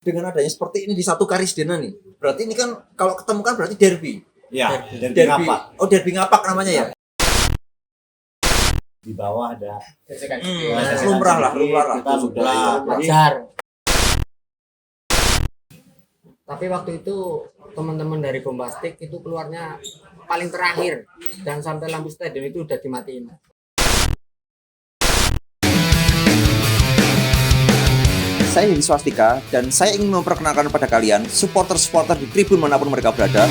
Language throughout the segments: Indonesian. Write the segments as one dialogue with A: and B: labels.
A: Dengan adanya seperti ini di satu Karisdena nih, berarti ini kan kalau ketemu kan berarti derby.
B: Ya,
A: Derby.
B: Ngapak.
A: Oh, derby Ngapak namanya ya.
B: Di bawah ada
A: Lumrah lah.
B: Kita lumrah.
C: Wajar. Tapi waktu itu teman-teman dari Bombastic itu keluarnya paling terakhir dan sampai lampu stadion itu udah dimatiin.
A: Saya Hedi Swastika dan saya ingin memperkenalkan kepada kalian supporter-supporter di tribun manapun mereka berada.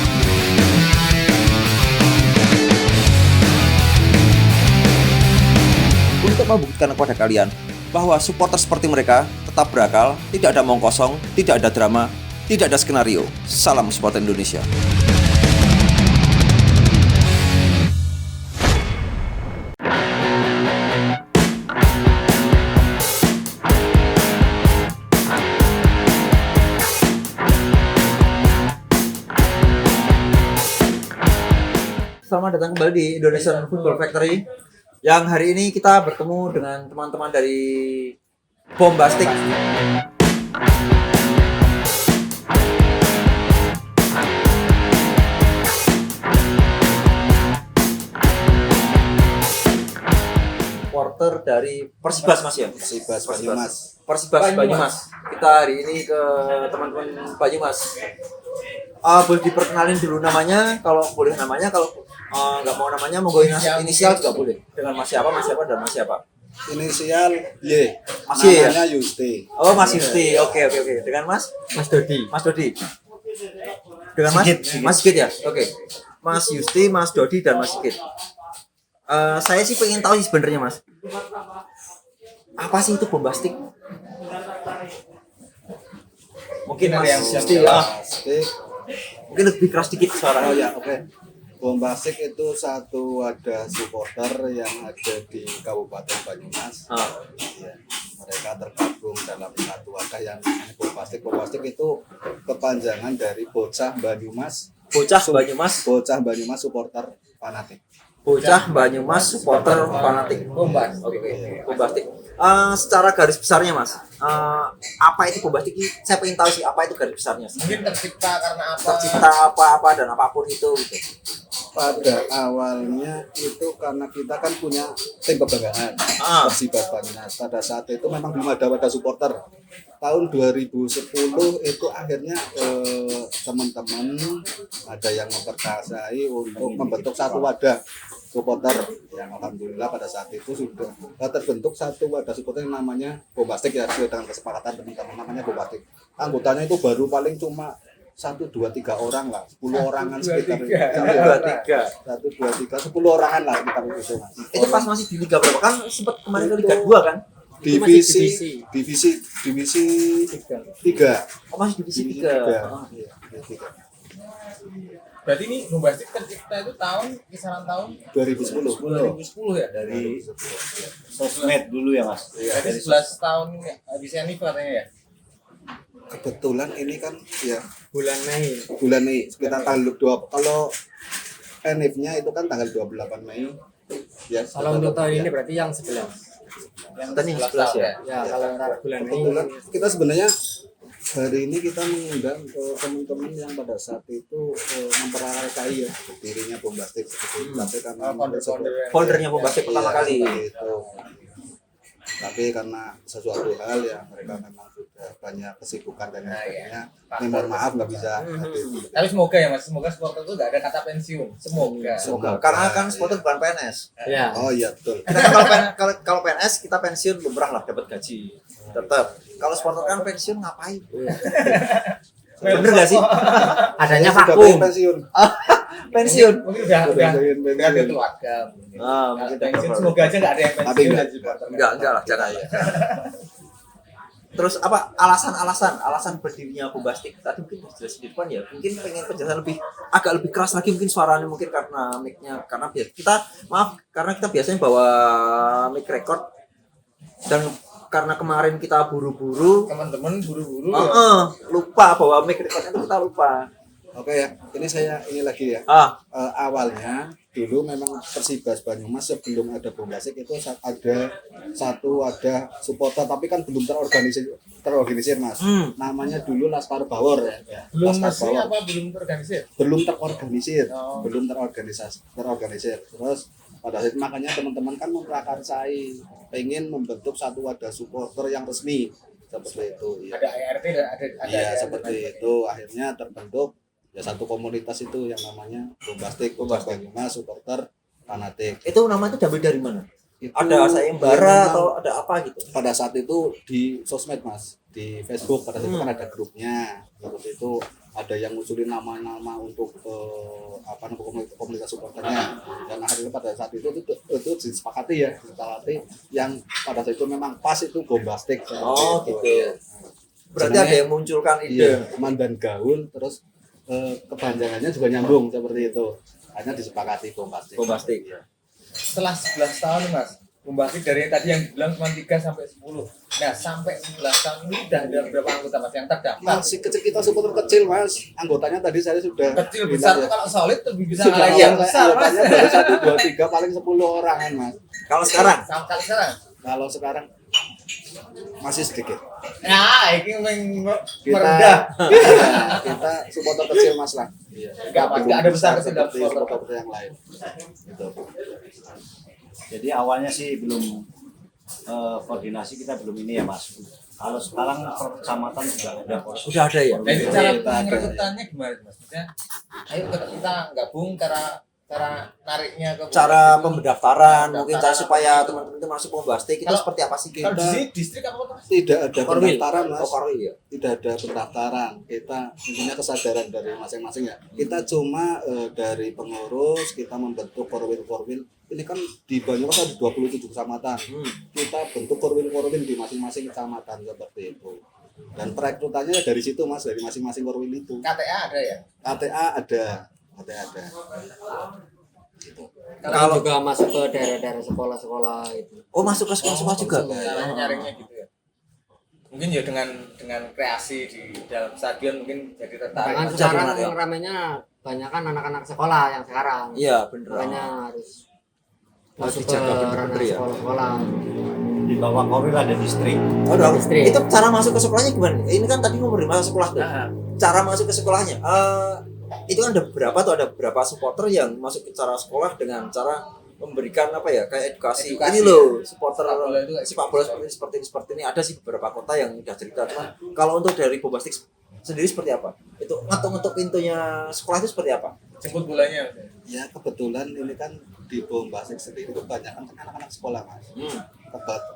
A: Untuk membuktikan kepada kalian bahwa supporter seperti mereka tetap berakal, tidak ada omong kosong, tidak ada drama, tidak ada skenario. Salam supporter Indonesia. Selamat datang kembali di Indonesian Football Factory. Yang hari ini kita bertemu dengan teman-teman dari Bombastic. Supporter dari Persibas Mas ya?
B: Persibas Banyumas.
A: Persibas Banyumas. Kita hari ini ke teman-teman Banyumas. Boleh diperkenalin dulu namanya, kalau boleh namanya, kalau nggak mau namanya monggo inisial juga boleh. Dengan Mas siapa dan Mas siapa?
B: Inisial Y.
A: Mas Y ya?
B: Namanya Yusti.
A: Oh, Mas Yusti. Oke. Dengan Mas
C: Dodi.
A: Dengan Mas
B: Sigit.
A: Mas Sigit ya? Oke. Mas Yusti, Mas Dodi dan Mas Sigit. Saya sih pengen tahu sih sebenarnya Mas. Apa sih itu Bombastic? Mungkin Mas Yusti ya. Mungkin lebih keras dikit suaranya.
B: Oh ya, oke. Bombastic itu satu wadah supporter yang ada di Kabupaten Banyumas. Ya, mereka tergabung dalam satu wadah yang namanya Bombastic. Bombastic itu kepanjangan dari Bocah Banyumas.
A: Bocah Banyumas
B: supporter fanatik.
A: Bocah Banyumas supporter fanatik.
C: Bombastic.
A: Oke. Bombastic. Secara garis besarnya Mas, apa itu Bombastic? Saya pengen tahu sih apa itu garis besarnya.
C: Mungkin tercipta karena apa?
A: Tercipta apa dan apapun itu gitu.
B: Pada awalnya itu karena kita kan punya tim kebanggaan Persibas Banyumas. Pada saat itu memang belum ada wadah supporter. Tahun 2010 itu akhirnya teman-teman ada yang memperkasai untuk membentuk satu wadah supporter yang alhamdulillah pada saat itu sudah terbentuk satu wadah supporter yang namanya Bombastic ya, sesuai dengan kesepakatan teman-teman, namanya Bombastic. Anggotanya itu baru paling cuma 1, 2, 3 orang lah, 10 orangan sekitar 1, 2, 3, 10 orangan lah sekitar itu Mas.
A: Itu pas masih di Liga berapa kan? Sempat kemarin ke Liga 2 kan?
B: Divisi 3.
A: Oh, masih divisi 3.
B: Iya, divisi 3.
D: Berarti ini Bombastic tercipta itu kisaran tahun
B: 2010
D: ya?
B: dari sosmed dulu ya Mas.
D: Berarti 11 tahun habis Enif katanya ya?
B: Kebetulan ini kan ya
C: Bulan Mei.
B: sekitar tanggal 2, kalau NF-nya itu kan tanggal 28 Mei. Ya,
C: Kalau untuk tahun ini berarti yang 11.
A: Tadi 11 ya.
C: Ya, kalau bulan Mei.
B: kebetulan kita sebenarnya hari ini kita mengundang ke teman-teman yang pada saat itu memperkaya ya berdirinya Bombastic seperti itu. Tapi karena
A: Foundernya Bombastic pertama kali.
B: Gitu. Tapi karena sesuatu hal ya mereka memang sudah banyak kesibukan dan sebagainya. Ini mohon maaf nggak bisa hadir.
D: Tapi semoga ya Mas, semoga supporter itu nggak ada kata pensiun. Semoga.
A: Karena kan supporter bukan PNS.
C: Ya.
B: Oh iya betul.
A: Kita kan kalau PNS kita pensiun lumrah lah dapat gaji. Tetap. Kalau supporter kan pensiun ngapain? Bener gak sih?
C: Adanya
B: Sudah
C: vakum.
B: pensiun.
A: Pensiun.
D: Mungkin udah
B: pensiun.
D: ada keluarga.
A: Mungkin
D: Pensiun semoga aja nggak ada yang
B: Tapi
D: pensiun
B: enggak.
D: dan supporter.
A: enggak lah, jangan. Terus apa alasan berdirinya Bombastic? Tadi mungkin jelas di depan ya. Mungkin pengen penjelasan agak lebih keras lagi mungkin suaranya mungkin karena mic-nya, karena karena kita biasanya bawa mic record dan karena kemarin kita buru-buru
D: Teman-teman buru-buru.
A: lupa bawa mic recordnya itu kita lupa.
B: Oke ya, ini lagi ya. Awalnya dulu memang Persibas Banyumas sebelum ada Bombastik itu ada supporter tapi kan belum terorganisir Mas. Namanya dulu Laskar Bawor ya.
D: Belum
B: Laskar
D: resmi
B: Bawor.
D: apa belum terorganisir?
B: Belum terorganisir,
D: Oh.
B: belum terorganisir. Terus pada saat itu makanya teman-teman kan memprakarsai pengen membentuk satu wadah supporter yang resmi seperti itu. Ya.
D: Ada ART dan ada
B: Iya
D: ART.
B: seperti itu akhirnya terbentuk ya satu komunitas itu yang namanya Bombastik Banyumas supporter fanatik.
A: Itu nama itu diambil dari mana?
B: Itu
A: Ada sayembara
B: memang
A: atau ada apa gitu?
B: pada saat itu di sosmed Mas, di Facebook pada saat itu kan ada grupnya. Terus itu ada yang ngusulin nama-nama untuk komunitas supporternya dan akhirnya pada saat itu disepakati yang pada saat itu memang pas itu Bombastik.
A: Oh gitu. Berarti
B: Jenenge-
A: ada yang munculkan ide.
B: Iya, mandan gaul terus kepanjangannya juga nyambung seperti itu. Hanya disepakati Bombastik.
A: Bombastik.
D: Setelah 11 tahun nih Mas, Bombastik dari yang tadi yang bilang cuma 3 sampai 10. Nah, sampai 11 tahun ini udah ada berapa anggota Mas yang terdaftar?
B: Masih kecil, kita supporter kecil Mas. Anggotanya tadi saya sudah
D: Kecil
B: bilang
D: besar
B: ya.
D: tuh kalau solid lebih bisa
B: Sudah
D: ngalahin yang besar Mas.
B: anggotanya baru 1, 2, 3 paling 10 orang kan Mas.
A: Kalau sekarang
D: Sampai sekarang.
B: Kalau sekarang masih sedikit.
D: Nah, ini
B: Kita
D: merendah.
B: kita supporter kecil Mas lah. Iya.
D: Enggak, Mas, enggak ada besar kecil dalam
B: seperti
D: supporter.
B: supporter yang lain. Gitu.
E: Jadi awalnya sih belum koordinasi kita belum ini ya Mas. Kalau sekarang per kecamatan sudah ada kok.
A: udah ada ya.
D: Nah, ini cara
B: Kita ada.
D: perekrutannya gimana Mas? Maksudnya, ayo kita gabung cara nariknya ke
A: Cara pendaftaran mungkin cara supaya teman-teman itu masuk Bombastik itu
D: Kalau-
A: seperti apa sih?
D: Kalau di sini distrik apa Mas?
B: Tidak ada
A: Korwil.
B: pendaftaran Mas.
A: Oh, Korwil ya.
B: Tidak ada pendaftaran. Kita intinya kesadaran dari masing-masing ya. Kita cuma dari pengurus kita membentuk korwil-korwil. Ini kan di Banyumas ada 27 kecamatan. Kita bentuk korwil-korwil di masing-masing kecamatan seperti itu. Dan perekrutannya dari situ Mas, dari masing-masing korwil itu.
D: KTA ada ya?
B: KTA ada. Gitu.
C: Kalau juga masuk ke daerah-daerah sekolah-sekolah itu.
A: Oh, masuk ke sekolah-sekolah juga.
D: Caranya nyaringnya gitu ya. Mungkin ya dengan kreasi di dalam stadion mungkin jadi tertarik.
C: Jangan
A: Jadi
C: sekarang
A: menarik.
C: yang ramainya banyak kan anak-anak sekolah yang sekarang.
A: Iya, bener.
C: Makanya harus
A: Harus
C: masuk ke
A: dijaga bener-bener
C: ranah
A: ya.
C: sekolah-sekolah.
E: Di bawah Korwil ada distrik.
A: Oh, dong.
C: Distrik.
A: Itu cara masuk ke sekolahnya gimana? Ini kan tadi ngomongin masuk sekolah tuh. Cara masuk ke sekolahnya. Itu kan ada beberapa supporter yang masuk ke cara sekolah dengan cara memberikan apa ya kayak edukasi.
D: Edukasi,
A: ini loh supporter
D: sepak bola itu kayak
A: sepak bola seperti ini ada sih beberapa kota yang udah cerita. Cuman kalau untuk dari Bombastik sendiri seperti apa? Itu ngetuk pintunya sekolah itu seperti apa?
D: Jemput bolanya.
B: Ya kebetulan ini kan di Bombastik sendiri itu banyak kan anak-anak sekolah Mas.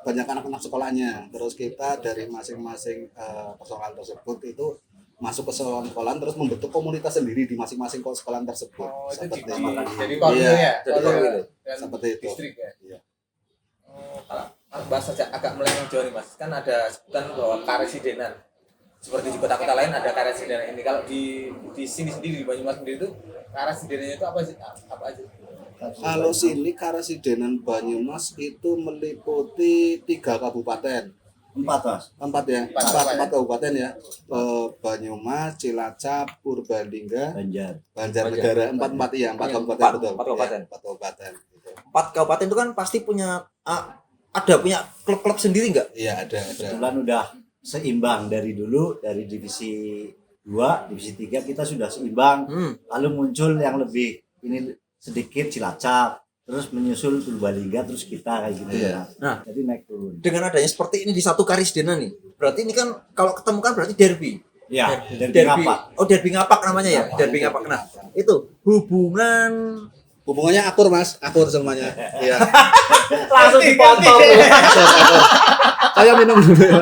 B: Banyak anak-anak sekolahnya. Terus kita dari masing-masing persoalan tersebut itu masuk ke sekolah terus membentuk komunitas sendiri di masing-masing sekolah tersebut.
D: Oh, itu
B: Seperti
D: jadi
B: itu.
D: korwil
B: Iya,
D: ya.
A: jadi korwil.
D: Dan
B: Seperti itu.
D: distrik ya.
B: Iya.
D: Oh, kalau bahas saja agak melenceng jauh nih Mas. Kan ada sebutan bahwa karesidenan. Seperti di kota-kota lain ada karesidenan ini. Kalau di sini sendiri di Banyumas sendiri itu karesidenannya itu apa sih? Apa aja?
B: Kalau sini Karesidenan Banyumas itu meliputi 3 kabupaten.
E: 4 Mas.
B: 4 ya,
D: Empat.
B: 4 kabupaten ya. Banyumas, Cilacap, Purbalingga, Banjarnegara. 4 ya, 4 kabupaten
A: Empat-
B: betul.
A: empat kabupaten.
B: Iya, 4 kabupaten. Gitu.
A: 4 kabupaten itu kan pasti punya punya klub-klub sendiri nggak?
B: Iya, ada.
E: Kebetulan udah seimbang dari dulu, dari divisi 2, divisi 3 kita sudah seimbang. Lalu muncul yang lebih ini sedikit Cilacap, terus menyusul Purbalingga, terus kita kayak gitu ya.
A: Nah,
E: Jadi naik turun.
A: dengan adanya seperti ini di satu Karesidenan nih, berarti ini kan kalau ketemu kan berarti derby.
E: Ya, dari apa?
A: Oh, derby ngapak namanya ya, derby ngapak. Nah, itu
B: Hubungannya akur Mas, akur semuanya. Iya.
A: langsung dipotong,
B: Akur. Saya minum dulu.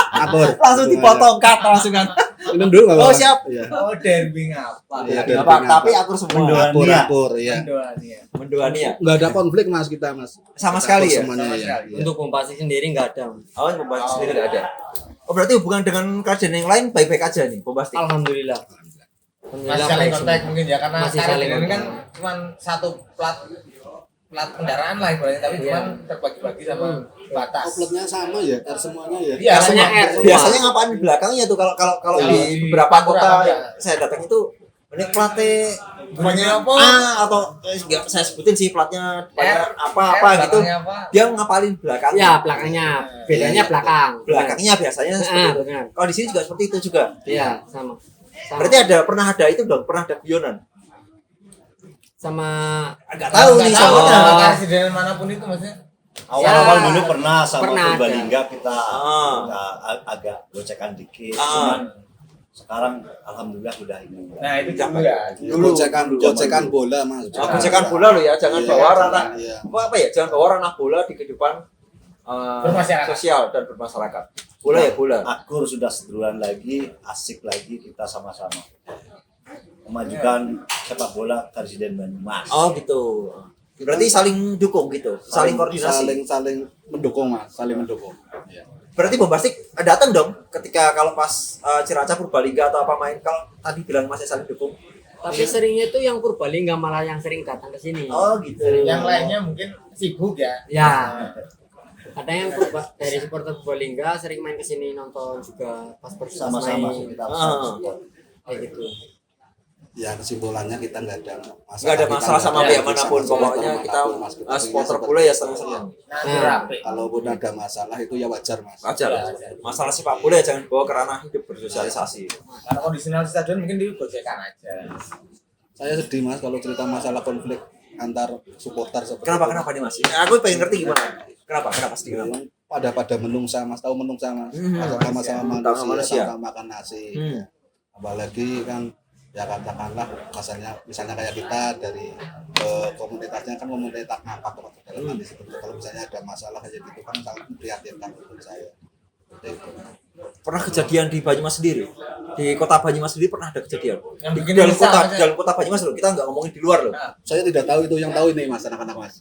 B: Akur.
A: langsung dipotong cut langsung kan.
B: Minum dulu nggak
A: Oh,
B: apa-apa?
A: siap.
B: Iya.
D: Oh, derby ngapa?
B: Iya,
A: Derby
B: derby
A: ngapak,
B: ngapak.
A: tapi akur semua.
B: Akur, iya.
D: Mendoani ya.
A: Mendoani ya.
B: Nggak ada konflik Mas kita Mas.
A: Sama
B: Kita
A: sekali
B: akur
A: ya?
B: Semuanya
D: Sama
B: ya.
D: sekali.
B: Iya.
C: Untuk Bombastik sendiri nggak ada.
A: Oh, Bombastik sendiri nggak ada. Oh, berarti hubungan dengan kerajaan yang lain baik-baik aja nih, Bombastik.
C: Alhamdulillah.
D: Masih saling kontak mungkin ya karena
C: Masih saling
D: karesidenan ini kan
C: kontak.
D: cuma satu plat kendaraan lah ibaratnya tapi
C: Iya.
D: cuma terbagi-bagi sama batas.
B: Uploadnya sama ya, semuanya ya.
D: Iya,
C: Biasanya
D: sama.
C: R.
A: Biasanya ngapain di belakangnya tuh kalau
D: Kalau
A: di
D: di
A: beberapa
D: Pantura
A: kota
D: ada.
A: yang saya datang itu Ini platnya
D: Bunyinya apa?
A: atau enggak saya sebutin sih platnya apa gitu.
D: belakangnya apa?
A: Dia ngapalin belakangnya.
C: Ya, belakangnya. Bedanya belakang.
A: Belakangnya biasanya seperti itu.
C: benar.
A: Kalau di sini juga seperti itu juga.
C: Iya, sama.
A: Berarti pernah ada itu dong, pernah ada guyonan.
C: Sama
A: Agak tahu nih
D: Tahu
A: soalnya.
D: karesidenan manapun itu maksudnya.
E: Awal-awal
C: Ya,
E: dulu pernah sama
C: pernah ada.
E: Purbalingga kita agak gocekan dikit, cuman sekarang alhamdulillah udah ini.
D: Nah, itu dulu ya.
B: Gocekan bola Mas.
A: Gocekan bola lo ya, jangan
B: Iya,
A: bawa ranah
B: iya.
A: apa ya, jangan bawa ranah bola di kehidupan
D: Bermasyarakat.
A: sosial dan bermasyarakat. Bola ya bola.
E: Akur sudah seduluran lagi, asik lagi kita sama-sama memajukan sepak bola Karsiden Banyumas.
A: Oh gitu. Berarti saling dukung gitu, saling koordinasi.
B: Saling mendukung Mas, saling mendukung. Iya.
A: Berarti Bombastik datang dong ketika kalau pas Ciracas Purbalingga atau apa main, kalau tadi bilang masih saling dukung.
C: tapi seringnya itu yang Purbalingga malah yang sering datang ke sini.
A: Oh gitu.
D: Yang lainnya mungkin sibuk ya.
C: Ya. Ada yang dari supporter Purbalingga sering main ke sini nonton juga pas Persib
E: Sama-sama
C: main.
E: kita
C: Kayak gitu.
B: Ya kesimpulannya kita nggak ada masalah.
A: Nggak ada masalah sama pihak manapun, pokoknya kita supporter bola ya senang-senang.
D: Nanti rapi.
B: Kalaupun ada masalah itu ya wajar Mas.
A: Wajar. Masalah sepak bola ya jangan bawa ke ranah hidup bersosialisasi.
D: Karena kondisional stadion mungkin digocekan aja.
B: Saya sedih Mas kalau cerita masalah konflik antar supporter seperti
A: Kenapa
B: itu.
A: nih Mas? Aku pengen ngerti gimana. Kenapa sedih kenapa?
B: Pada menungsa Mas, tahu menungsa Mas. Sama-sama
A: Sama manusia.
B: sama makan nasi.
A: Hmm.
B: Apalagi kan ya katakanlah misalnya kayak kita dari komunitasnya kan komunitas ngapak dalam arti seperti itu. Kalau misalnya ada masalah kayak gitu kan sangat memprihatinkan menurut saya. Seperti itu.
A: Pernah kejadian di Banyumas sendiri? Di kota Banyumas sendiri pernah ada kejadian?
D: Yang
A: Di
D: bikin
A: dalam
D: risau,
A: kota,
D: Mas, ya?
A: dalam kota Banyumas loh. Kita nggak ngomongin di luar loh.
B: Saya tidak tahu itu, yang tahu ini Mas, anak-anak Mas.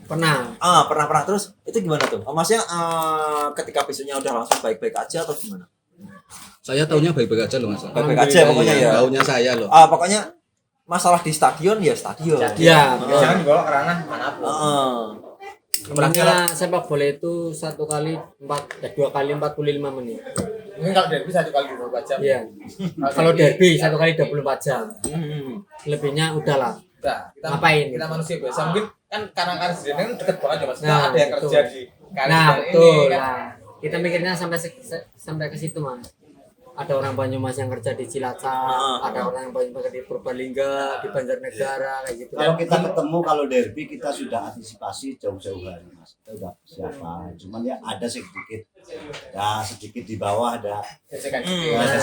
C: Pernah.
A: Pernah. Terus itu gimana tuh? Maksudnya ketika besoknya udah langsung baik-baik aja atau gimana?
B: Saya tahunya baik-baik aja loh Mas.
A: Baik-baik aja pokoknya ya.
B: Tahunya saya loh.
A: Pokoknya masalah di stadion ya stadion.
C: Ya.
D: Jangan dibawa ke ranah manapun.
C: Intinya sepak bola itu 2 kali 45 menit.
D: Mungkin kalau derby 1 kali 24 jam.
C: Iya. Kalau derby 1 kali 24 jam. Lebihnya udahlah.
D: Udah, kita
C: Ngapain?
D: Kita manusia biasa. Mungkin kan karena karesidenan kan deket banget ya Mas. Kita
C: Nah,
D: ada yang
C: betul.
D: kerja di
C: Nah,
D: karesidenan
C: betul.
D: ini kan.
C: Nah, kita mikirnya sampai ke situ, Mas. Ada orang Banyumas yang kerja di Cilacap, ada orang yang Banyumas di Purbalingga, di Banjarnegara, kayak gitu.
E: Kalau kita ketemu, kalau derby kita sudah antisipasi jauh-jauh hari Mas. Kita udah persiapan. Cuman ya ada sedikit di bawah ada
D: Gesekan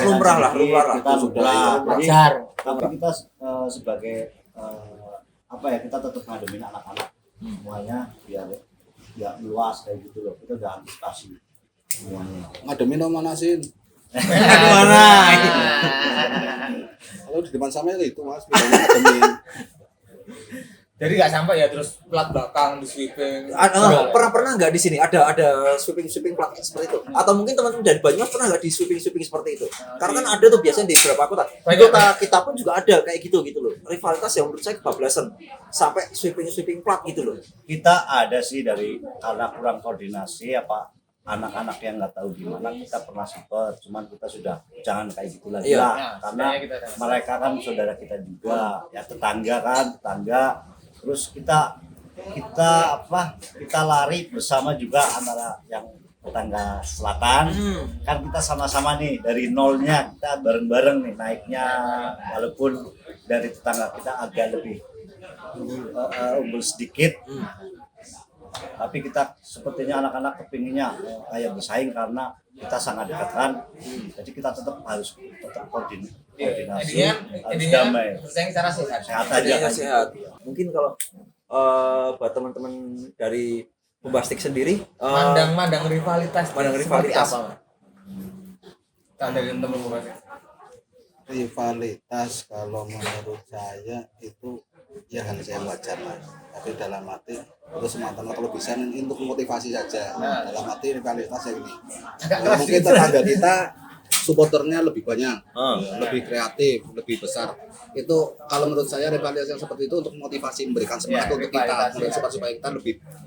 A: Lumrah lah.
E: kita sudah. Jadi
C: Wajar.
E: tapi kita sebagai kita tetap ngademin anak-anak semuanya biar luas kayak gitu loh. Kita udah antisipasi semuanya.
B: Ngademin sama nasin.
A: Gimana?
B: Kalau di depan sama itu Mas, bedanya ngademin.
D: Jadi nggak sampai ya terus plat belakang di sweeping.
A: Pernah nggak di sini ada sweeping plat seperti itu? Atau mungkin teman-teman dari Banyumas pernah nggak di sweeping seperti itu? Karena kan ada tuh biasanya di beberapa kota. Di kota kita pun juga ada kayak gitu loh. Rivalitas yang menurut saya kebablasan sampai sweeping plat gitu loh.
E: Kita ada sih karena kurang koordinasi anak-anak yang nggak tahu gimana kita pernah sempet, cuman kita sudah jangan kayak gitu lagi
A: Iya.
E: lah,
D: Nah,
E: karena
D: sebenarnya kita ada.
E: mereka kan saudara kita juga, ya tetangga, terus kita lari bersama juga antara yang tetangga selatan, kan kita sama-sama nih dari nolnya kita bareng-bareng nih naiknya, walaupun dari tetangga kita agak lebih unggul sedikit. Tapi kita sepertinya anak-anak kepinginnya kayak bersaing karena kita sangat dekat kan. Jadi kita harus koordinasi, harus damai.
D: Bersaing secara sehat.
E: Sehat aja kan.
A: Sehat. Mungkin kalau buat teman-teman dari Bombastik sendiri
D: Mandang rivalitas.
A: Mandang
D: seperti
A: rivalitas.
D: apa, Mas? Kalau dari teman Mas.
B: Rivalitas kalau menurut saya itu ya hal yang wajar Mas. Tapi dalam arti itu semata-mata kalau bisa untuk motivasi saja. Dalam arti rivalitas yang ini. Mungkin tetangga kita supporternya lebih banyak, lebih kreatif, lebih besar. Itu kalau menurut saya rivalitas yang seperti itu untuk motivasi, memberikan semangat untuk kita, supaya kita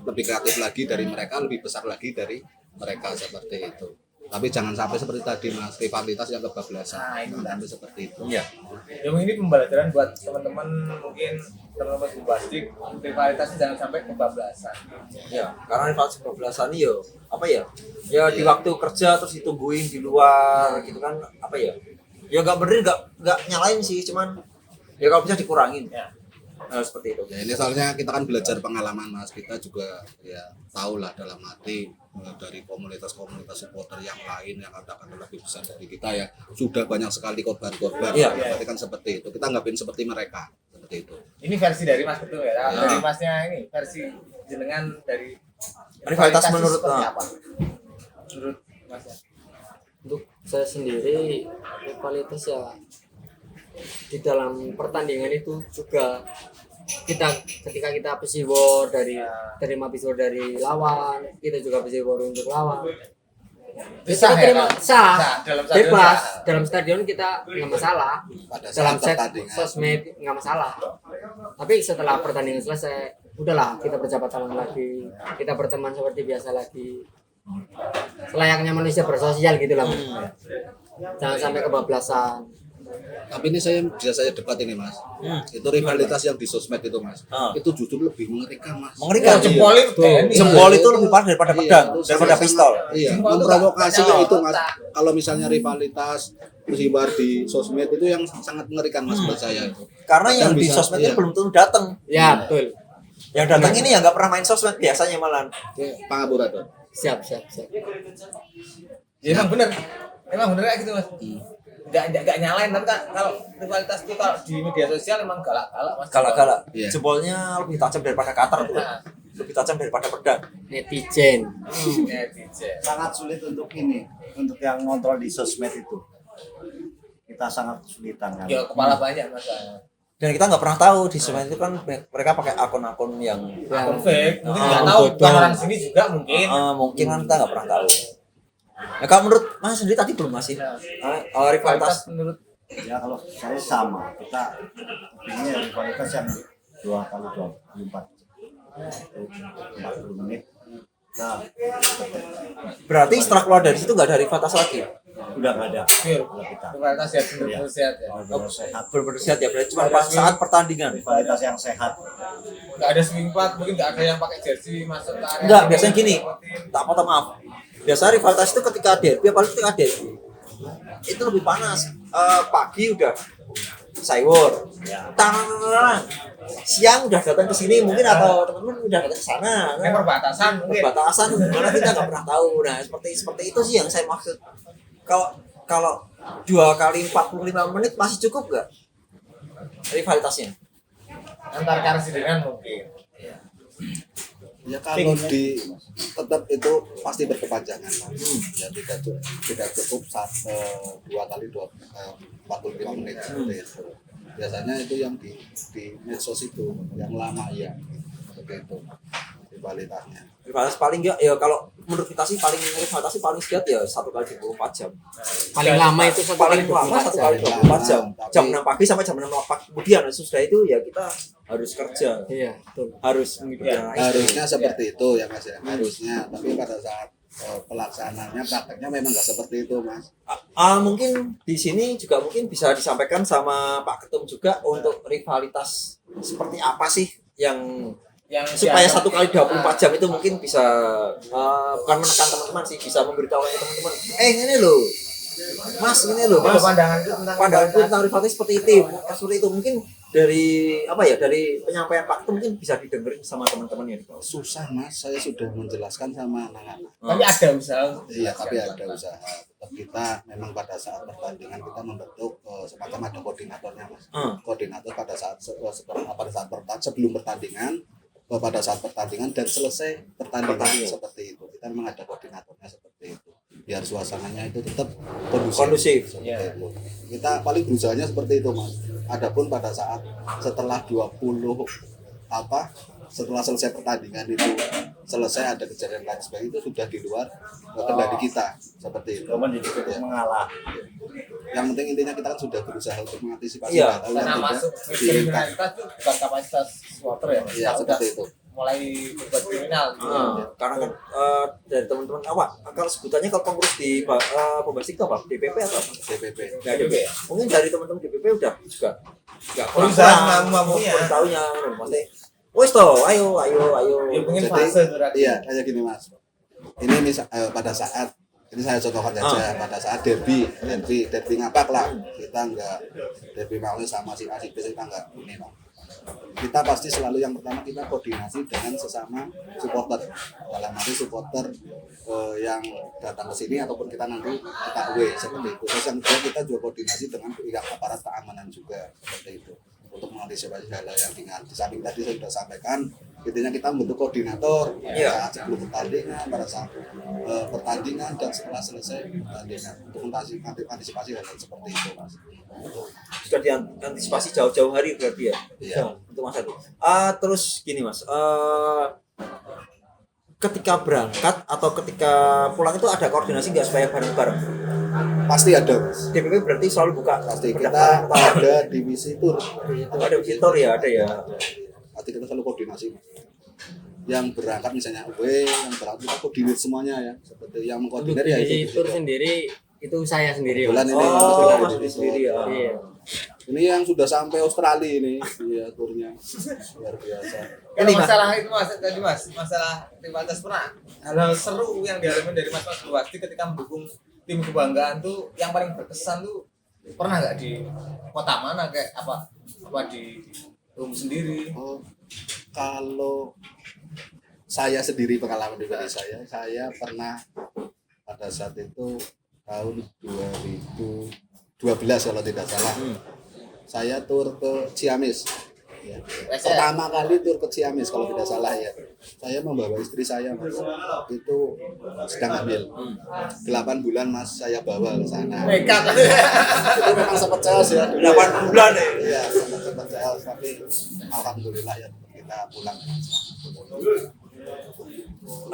B: lebih kreatif lagi dari mereka, lebih besar lagi dari mereka seperti itu. Tapi jangan sampai seperti tadi mas, rivalitas yang kebablasan.
D: Nah, itu
B: Jangan sampai seperti itu.
A: Iya.
D: Ya mungkin ini pembelajaran buat teman-teman, mungkin teman-teman bombastik, rivalitasnya jangan sampai kebablasan.
A: Ya, karena rivalitas kebablasan ini yo apa ya? Ya di waktu kerja terus ditungguin di luar gitu kan apa ya? Ya nggak bener nggak nyalain sih, cuman ya kalau bisa dikurangin.
D: Ya.
A: Seperti itu.
B: Ya ini soalnya kita kan belajar pengalaman mas, kita juga ya tahu lah dalam hati dari komunitas-komunitas supporter yang lain yang katakan lebih besar dari kita ya sudah banyak sekali korban-korban.
A: Iya.
B: Berarti kan seperti itu. Kita nggakin seperti mereka seperti itu.
D: Ini versi dari Mas Betul ya.
A: Ya.
D: Dari Masnya ini versi jenengan dari
A: Rivalitas menurut
D: seperti
A: apa?
D: Menurut Masnya.
C: Untuk saya sendiri rivalitas ya di dalam pertandingan itu juga kita ketika kita pesibor dari terima pesibor dari lawan, kita juga pesibor untuk lawan.
D: Sah
C: Kita
D: ya,
C: terima
D: Kak?
C: sah,
D: Dalam stadion
C: bebas
D: sah.
C: dalam stadion kita nggak masalah,
B: Pada
C: dalam
B: saat
C: set
B: pertandingan.
C: sosmed nggak masalah. Tapi setelah pertandingan selesai, udahlah kita berjabat tangan lagi, kita berteman seperti biasa lagi, selayaknya manusia bersosial gitu lah. Jangan sampai kebablasan.
B: Tapi ini bisa saya debat ini mas. Itu rivalitas yang di sosmed itu mas. Itu justru lebih mengerikan mas.
A: Mengerikan.
D: Jempol itu TNI.
A: Jempol itu lebih parah daripada
B: Iya,
A: pedang,
B: itu
A: daripada
B: sangat-
A: pistol.
B: Iya,
D: Jempol itu
B: memprovokasi
D: tak-
B: itu mas.
D: tak-
B: Kalau misalnya rivalitas musibar di sosmed itu yang sangat mengerikan mas buat saya itu.
A: Karena yang
B: Kadang
A: di
B: bisa-
A: sosmed itu
B: iya.
A: belum tentu datang.
C: Ya betul.
A: Yang datang ini yang nggak pernah main sosmed biasanya malah.
B: Pangapura tuh.
C: Siap.
D: Ya, emang bener kayak gitu Mas. Nggak nyalain, tapi kan kalau rivalitas itu kalau di media sosial emang galak-galak Mas.
A: Galak-galak.
B: Iya.
A: Jempolnya lebih tajam daripada cutter tuh.
D: Nah.
A: Lebih tajam daripada pedang.
C: Netizen.
D: Netizen.
E: Sangat sulit untuk ini, untuk yang ngontrol di sosmed itu. Kita sangat kesulitan kan.
D: Ya kepala banyak masalahnya.
A: Dan kita nggak pernah tahu di sosmed itu kan mereka pakai akun-akun yang
D: Akun fake, mungkin
A: Ah,
D: nggak tahu
C: betul.
D: bukan orang sini juga mungkin.
A: mungkin kan kita nggak pernah tahu. Nah, kalau menurut Mas sendiri tadi belum masih rivalitas
D: menurut
E: Ya kalau saya sama, kita ini rivalitas yang 2 kali 24 itu 40 menit. Nah,
A: berarti setelah keluar dari situ nggak ada rivalitas lagi.
E: udah nggak ada
D: pure
E: kalau kita.
D: rivalitas ya benar-benar sehat ya.
E: Kalau sehat,
A: Benar-benar sehat ya, berarti cuma pas saat pertandingan.
E: rivalitas yang sehat.
D: Nggak ada swing part, mungkin nggak ada yang pakai jersey masuk ke area.
A: Enggak, biasanya gini. Tak potong maaf. Biasanya rivalitas itu ketika derby, apalagi ketika derby. Itu lebih panas. Pagi udah sayur. Tang. Siang udah datang ke sini mungkin atau teman-teman udah datang ke sana.
D: Ini perbatasan mungkin.
A: Perbatasan gimana kita nggak pernah tahu. Nah, seperti itu sih yang saya maksud. Kalau 2 kali 45 menit masih cukup nggak rivalitasnya?
D: Antar karesidenan mungkin.
B: Ya kalau di tetap itu pasti berkepanjangan mas. Ya tidak cukup 2 kali 45 menit seperti itu. Biasanya itu yang di medsos itu yang lama ya seperti itu rivalitasnya.
A: Rivalitas paling nggak ya kalau menurut kita sih rivalitas paling sekiat ya 1 kali 24 jam.
C: Paling lama itu satu
A: Paling
C: kali
A: lama 1 kali 24 jam. Jam 6 pagi sampai jam 6 pagi. Kemudian sudah itu ya kita harus kerja.
C: Iya, betul.
A: Harus mengikuti
D: Ya,
B: Harusnya seperti itu ya mas ya, harusnya. Tapi pada saat pelaksanaannya prakteknya memang nggak seperti itu mas.
A: Mungkin di sini juga mungkin bisa disampaikan sama Pak Ketum juga untuk rivalitas seperti apa sih yang supaya 1 kali 24 jam itu mungkin bisa bukan menekan teman-teman sih, bisa memberitahu teman-teman. Ini loh, Mas, ini loh, Mas.
D: Pandangan itu tentang
A: Pandanganku tentang rivalitas seperti itu mungkin dari dari penyampaian Pak Ketum mungkin bisa didengerin sama teman-teman ya.
B: Susah mas, saya sudah menjelaskan sama anak-anak.
D: Tapi ada usaha.
B: Iya, tapi ada usaha. Tetap kita memang pada saat pertandingan kita membentuk semacam ada koordinatornya mas. Koordinator pada saat sebelum pertandingan, pada saat pertandingan dan selesai pertandingan seperti itu. Kita memang ada koordinatornya seperti itu. Biar suasananya itu tetap kondusif. Seperti itu. Kita paling berusahanya seperti itu mas. Adapun pada saat setelah setelah selesai pertandingan itu selesai ada kejadian lain sebagainya itu sudah di luar kendali kita seperti itu.
E: Jadi mengalah.
B: Yang penting intinya kita kan sudah berusaha untuk mengantisipasi
A: Iya,
B: hal-hal
D: Karena
B: yang
D: masuk
B: tidak diinginkan.
D: kriminalitas itu bukan kapasitas supporter ya.
B: Iya seperti itu.
D: mulai berbuat kriminal gitu.
A: Karena kan dari teman-teman apa kalau sebutannya kalau pengurus di Bombastic itu apa? DPP atau apa?
B: DPP.
A: Nggak DPP ya? Mungkin dari teman-teman DPP udah juga nggak
D: Berusaha semampu-mampunya.
A: tahunya maksudnya wes toh ayo
D: Ya mungkin
B: Jadi,
D: fase berarti.
B: iya kayak gini mas, ini pada saat ini saya contohkan saja pada saat derby ngapak lah, kita nggak derby maunya sama si A si B, kita nggak ini no. Kita pasti selalu yang pertama kita koordinasi dengan sesama supporter, dalam arti supporter yang datang ke sini ataupun kita nanti kita away seperti itu. Terus yang kedua kita juga koordinasi dengan pihak aparat keamanan juga seperti itu untuk mengantisipasi hal yang ringan. Di samping tadi saya sudah sampaikan, intinya kita membentuk koordinator saat sebelum pertandingan, pada saat pertandingan dan setelah selesai pertandingan untuk mengantisipasi hal seperti itu mas.
A: sudah diantisipasi jauh-jauh hari berarti ya.
B: Iya.
A: Untuk Mas Adi. Terus gini Mas, ketika berangkat atau ketika pulang itu ada koordinasi nggak supaya bareng-bareng?
B: Pasti ada mas.
A: DPP berarti selalu buka.
B: Pasti kita ada divisi tour.
A: Ada visitor ya, ada ya.
B: Pasti kita selalu koordinasi. Yang berangkat misalnya away, yang berangkat kita koordinir semuanya ya. Seperti yang mengkoordinir ya
C: itu sendiri itu saya sendiri.
B: Bulan
C: Mas.
B: ini
A: Mas Adi sendiri ya.
C: Iya.
B: Ini yang sudah sampai Australia ini, iya turnya luar biasa.
D: Kalau
A: Ini, Mas.
D: masalah itu mas tadi mas, masalah rivalitas pernah hal seru yang dialami dari mas Bombastic ketika mendukung tim kebanggaan tuh yang paling berkesan tuh pernah nggak di kota mana kayak apa di rumah sendiri?
B: Oh, kalau saya sendiri pengalaman pribadi saya pernah pada saat itu tahun 2012 kalau tidak salah. Saya tur ke Ciamis. Ya. Pertama kali tur ke Ciamis kalau tidak salah ya. Saya membawa istri saya mas. Itu sedang hamil. 8 bulan mas saya bawa ke sana.
D: Nekat.
B: Itu memang sempat chaos ya.
A: 8 bulan ya.
B: Iya, sempat chaos tapi alhamdulillah ya kita pulang.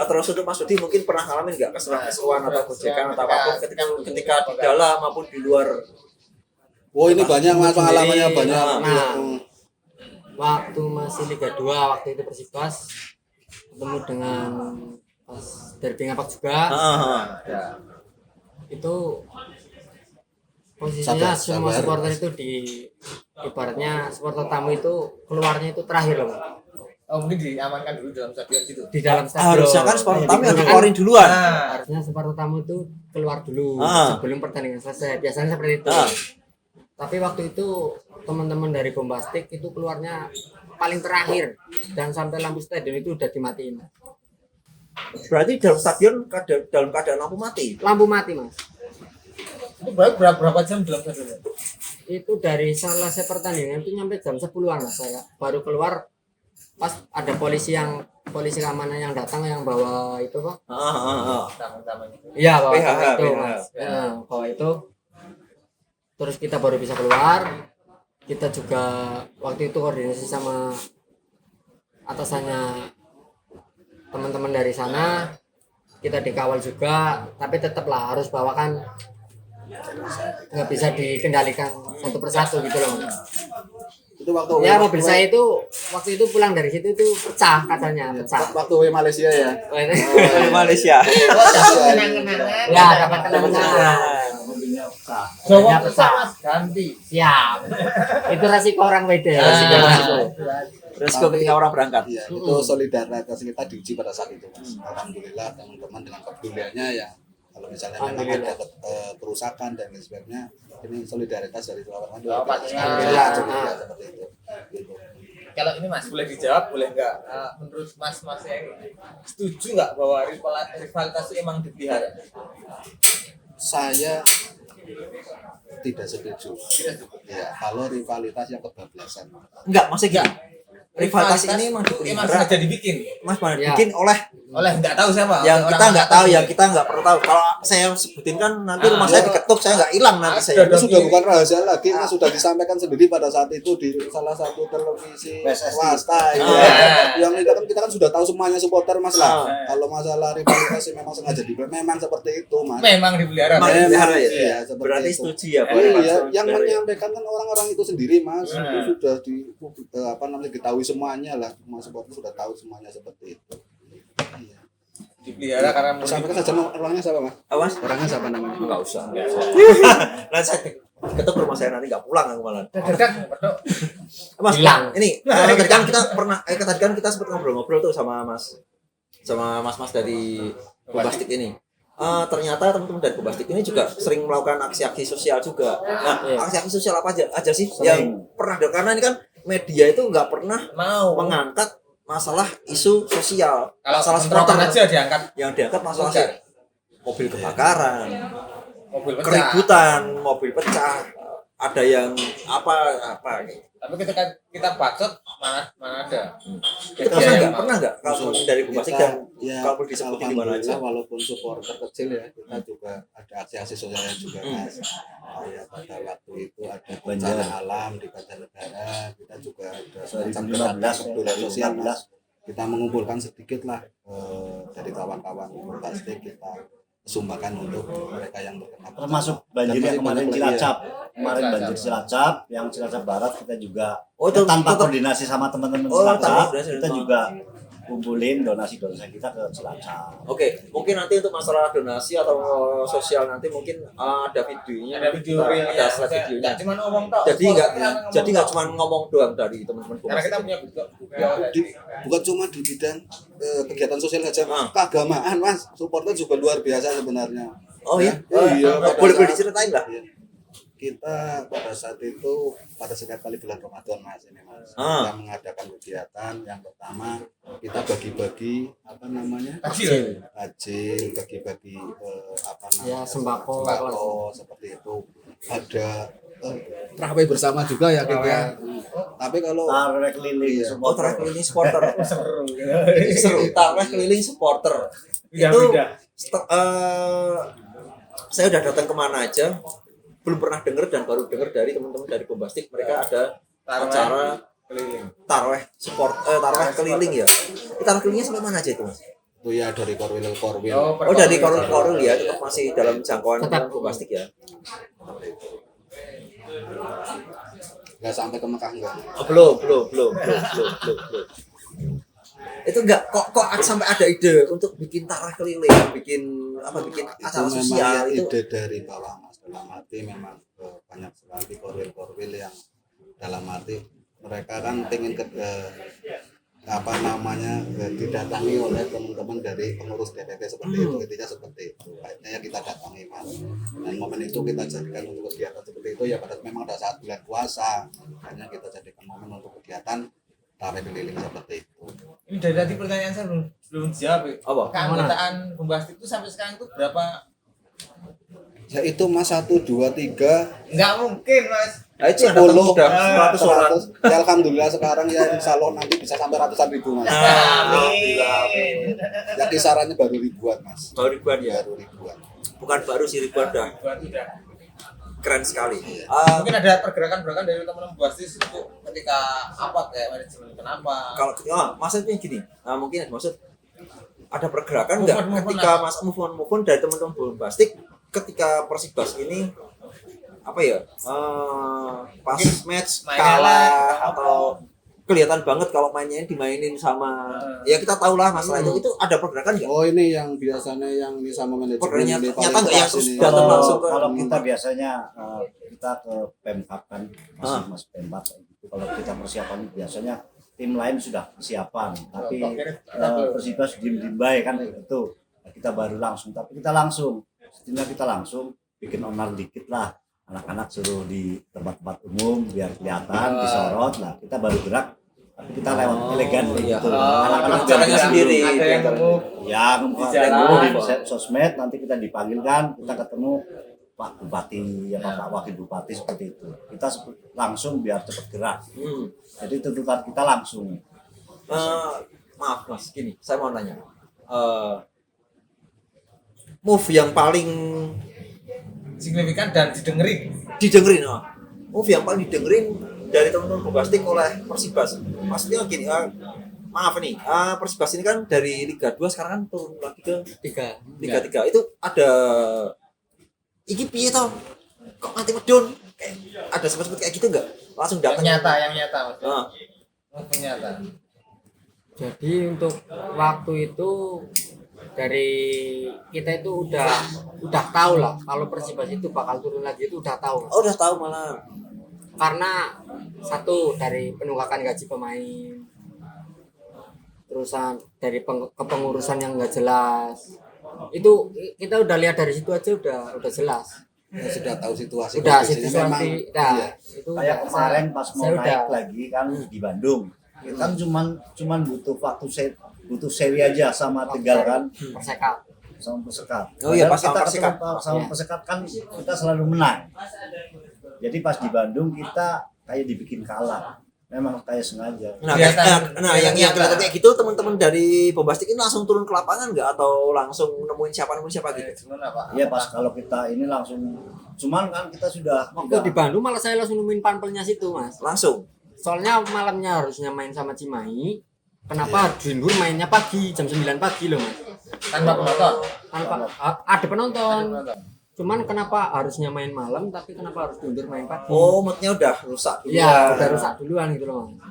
A: Terus untuk Mas Udi mungkin pernah ngalamin nggak keseruan atau gojekan atau apapun ketika di dalam maupun di luar?
B: Oh ini banyak mas pengalamannya banyak.
C: Nah, waktu masih Liga 2 waktu itu Persibas ketemu dengan pas derby ngapak juga. Itu posisinya semua supporter itu di ibaratnya supporter tamu itu keluarnya itu terakhir loh.
D: Oh mungkin diamankan dulu dalam stadion gitu.
C: Di dalam stadion.
A: Harusnya kan supporter tamu yang dikeluarin duluan.
C: Harusnya supporter tamu itu keluar dulu sebelum pertandingan selesai. Biasanya seperti itu. Tapi waktu itu teman-teman dari Bombastic itu keluarnya paling terakhir dan sampai lampu stadion itu udah dimatiin.
A: Berarti dalam stadion dalam keadaan lampu mati.
C: Lampu mati mas.
D: Itu berapa jam dalam stadion?
C: Itu dari selesai pertandingan itu nyampe jam 10-an mas saya baru keluar pas ada polisi keamanan yang datang yang bawa itu pak.
D: Tamu-tamunya.
C: Iya bawa
A: PHH,
C: itu
A: PHH.
C: mas. Bawa itu. Terus kita baru bisa keluar. Kita juga waktu itu koordinasi sama atasannya teman-teman dari sana. Kita dikawal juga, tapi tetaplah harus bawakan, nggak bisa dikendalikan satu persatu gitu loh.
B: Itu waktu
C: Ya mobil saya itu waktu itu pulang dari situ itu pecah katanya, pecah.
B: waktu Malaysia ya.
A: Di Malaysia.
D: Kenang-kenangan.
C: Ya dapat kenangan.
D: Jawa mas ganti.
C: Siap. Itu resiko orang beda.
A: Resiko ketika orang berangkat.
B: Iya, itu solidaritas kita diuji pada saat itu mas. Alhamdulillah teman-teman dengan kepeduliannya ya. Kalau misalnya memang ada kerusakan dan lain sebagainya, ini solidaritas dari teman-teman.
C: Alhamdulillah.
B: Seperti itu. Gitu.
D: Kalau ini mas boleh dijawab boleh nggak? Menurut mas-masnya ini setuju nggak bahwa rivalitas itu emang dipelihara?
B: Saya tidak setuju.
D: Tidak setuju.
B: Ya, kalau rivalitas yang kebablasan.
A: Enggak, maksudnya gini. Rivalitas ini emang
D: emang
A: dipelihara.
D: sengaja dibikin.
A: Mas malah
C: Ya.
A: bikin oleh
D: Oleh nggak tahu siapa.
A: Yang
D: Orang
A: kita nggak tahu,
D: ya.
A: yang kita nggak pernah tahu. Kalau saya sebutin kan nanti rumah saya diketuk, saya nggak hilang nanti saya.
B: Itu sudah bukan rahasia lagi, Mas, sudah disampaikan sendiri pada saat itu di salah satu televisi
E: PSSI.
B: swasta. Ya. Yang kita kan sudah tahu semuanya supporter, Mas lah. Kalau masalah rivalitas memang sengaja dibuat, memang seperti itu, Mas.
D: Memang dipelihara.
A: Memang dipelihara ya?
B: Iya, seperti
A: Berarti
B: itu.
A: setuju ya, Pak?
B: Iya, yang menyampaikan kan orang-orang itu sendiri, Mas. Itu sudah diketahui semuanya lah, semua supporter sudah tahu semuanya seperti itu. Iya.
D: Dipelihara karena
B: Sampaikan saja orangnya siapa, Mas?
A: Apa, Mas?
B: Orangnya siapa namanya?
A: Nggak usah. Nanti saya ketuk rumah saya nanti nggak pulang aku malah. Mas,
C: Hilang.
A: ini tadi kan kita pernah, tadi kan kita sempat ngobrol-ngobrol tuh sama mas dari Bombastic ini. Ternyata teman-teman dari Bombastic ini juga sering melakukan aksi-aksi sosial juga. Nah, aksi-aksi sosial apa aja sih yang pernah karena ini kan media itu nggak pernah
D: mau
A: mengangkat masalah isu sosial,
D: kalau
A: masalah
D: supporter
A: supporter
D: aja diangkat
A: yang diangkat masalah
D: Sosial.
A: mobil kebakaran,
D: mobil pecah.
A: keributan, mobil pecah, ada yang apa gitu.
D: Tapi ketika kita bacot mana ada.
A: Itu pernah nggak kalau dari Bombastic dan
B: ya,
A: kalau boleh disebutin di mana aja?
B: alhamdulillah, walaupun supporter kecil ya, kita juga ada aksi-aksi sosialnya juga, Mas. Ya, pada waktu itu ada bencana alam di Banjarnegara, kita juga ada semacam
E: 2015
B: peduli sosial,
E: 2015.
B: Mas. Kita mengumpulkan sedikit lah dari kawan-kawan Bombastic, kita sumbangkan untuk mereka yang terkena
E: Termasuk banjir yang kemarin Cilacap. Kemarin banjir Cilacap, yang Cilacap Barat kita juga tanpa koordinasi sama teman-teman
A: tanpa
E: Cilacap,
A: koordinasi.
E: kita juga kumpulin donasi-donasi kita ke Cilacap.
A: Oke, mungkin nanti untuk masalah donasi atau sosial nanti mungkin ada videonya.
D: Ada video realnya.
A: Ada slide videonya.
D: Nggak cuma ngomong tok.
A: Jadi nggak cuma ngomong doang dari teman-teman
D: Karena kita
A: Bombastic.
D: punya
B: bukan cuma di bidang kegiatan sosial saja, keagamaan, Mas. Supporter juga luar biasa sebenarnya.
A: Oh iya?
B: Iya,
A: Boleh diceritain lah.
B: Iya. Kita pada saat itu pada setiap kali bulan Ramadan, Mas, ini, Mas, kita mengadakan kegiatan. Yang pertama kita bagi-bagi
D: Takjil.
B: bagi-bagi
C: Ya, sembako.
B: seperti itu. Ada terawih bersama juga ya kita. Tapi kalau
E: Tarik keliling
A: Oh, tarik keliling supporter.
D: Seru.
A: Seru. Tarik keliling supporter. Itu saya udah datang kemana aja, belum pernah dengar dan baru dengar dari teman-teman dari Bombastic. Mereka ada acara
D: keliling.
A: taraweh keliling ya. Taraweh kelilingnya sampai mana aja itu, Mas?
B: itu ya dari Korwil ke Korwil.
A: Oh, dari Korul ya, tetap masih dalam jangkauan Bombastic ya.
B: Nggak sampai ke Mekah enggak.
A: Oh, belum. Itu enggak kok sampai ada ide untuk bikin taraweh keliling, bikin acara
B: Itu
A: sosial
B: memang
A: itu.
B: ide dari bawah, Mas. Dalam arti memang banyak sekali Korwil yang dalam arti mereka kan pengen didatangi oleh teman-teman dari pengurus DPP seperti itu, intinya seperti itu. Kayaknya kita datangi, Mas. Dan momen itu kita jadikan untuk kegiatan seperti itu ya, memang pada saat bulan puasa. Hanya kita jadikan momen untuk kegiatan tarawih keliling seperti itu.
D: Ini dari tadi pertanyaan saya belum jawab.
A: Apa?
D: Keanggotaan Bombastic itu sampai sekarang itu berapa?
B: Ya itu, Mas, 1, 2, 3
D: Enggak mungkin, Mas.
A: Nah, itu yang datang
B: 10,
A: udah 100 orang.
B: Ya alhamdulillah sekarang ya insya Allah nanti bisa sampai ratusan ribu, Mas.
D: Amin.
B: Ya kisarannya baru ribuan, Mas.
A: Baru ribuan ya.
B: Baru ribuan.
A: Bukan baru sih, ribuan dah.
D: Buat udah.
A: Keren sekali.
D: Mungkin ada pergerakan-pergerakan dari teman-teman Bombastic untuk ketika apa kayak manajemen kenapa?
A: Kalau maksudnya gini, mungkin maksud ada pergerakan nggak
D: Move on
A: ketika move on dari teman-teman Bombastic ketika Persibas ini apa ya pas
D: Mungkin
A: match
D: mainnya
A: kalah atau kelihatan banget kalau mainnya dimainin sama ya kita tahu lah masalah itu ada pergerakan nggak?
B: Oh, ini yang biasanya yang sama manajemen
A: Pergerakannya
B: ini
A: nyata nggak yang
B: ini.
A: datang langsung ke
E: Kalau kita biasanya kita ke Pemkap kan masih Pemkap gitu. Kalau kita persiapan biasanya tim lain sudah persiapan, tapi Persibas diem baik kan itu. Kita baru langsung, tapi kita langsung bikin onar dikit lah. Anak-anak suruh di tempat-tempat umum biar kelihatan disorot lah. Kita baru gerak, tapi kita lewat elegan gitu. Anak-anak
A: jalannya sendiri.
D: Ada yang nemu
E: yang
D: Di jalan.
E: di sosmed nanti kita dipanggilkan, kita ketemu Pak Bupati ya Pak Wakil Bupati seperti itu. Kita langsung biar cepat gerak. Jadi tuntutan kita langsung.
A: Maaf Mas, gini, saya mau nanya. move yang paling
D: signifikan dan
A: didengerin, move yang paling didengerin dari teman-teman Bombastic oleh Persibas. Maksudnya gini, maaf nih, Persibas ini kan dari Liga 2 sekarang kan turun lagi ke Liga 3. Itu ada iki piye to? Kok nganti medun? Kayak ada seperti kayak gitu enggak? Langsung datang.
D: yang nyata Mas. Nyata.
C: Jadi untuk waktu itu dari kita itu udah tahu lah kalau Persibas itu bakal turun lagi, itu udah tahu.
A: Oh, udah tahu malah.
C: Karena satu dari penunggakan gaji pemain, terusan dari kepengurusan yang nggak jelas, itu kita udah lihat dari situ aja udah jelas.
B: Ya, sudah tahu situasi
C: Udah
B: kondisinya memang,
C: situasi, nah
B: iya.
C: itu
E: Kayak kemarin pas mau
C: saya
E: naik lagi kan di Bandung, kan cuman butuh waktu butuh seri aja sama Tegal kan,
C: Persekat.
E: sama Persekat.
A: Oh iya,
E: Padahal
A: pas
E: kita
A: sama
E: ketemu
A: Persekat.
E: sama
C: Iya.
E: Persekat kan kita selalu menang. Jadi pas di Bandung kita kayak dibikin kalah. Memang kayak sengaja.
A: Nah,
D: Kelihatan-
A: yang
D: kelihatan
A: kelihatan kayak gitu teman-teman dari Bombastic ini langsung turun ke lapangan nggak atau langsung nemuin siapa gitu?
E: Iya pas kalau kita ini langsung, cuman kan kita sudah
C: Waktu di Bandung malah saya langsung nemuin panpelnya situ, Mas.
A: Langsung.
C: Soalnya malamnya harusnya main sama Cimahi. Kenapa Dinur mainnya pagi, jam 9 pagi loh, Mas?
D: Tanpa penonton.
C: Ada penonton. Cuman kenapa harusnya main malam tapi kenapa harus Dinur main pagi?
A: Oh, moodnya udah rusak.
C: Iya, udah rusak duluan gitu loh, Mas.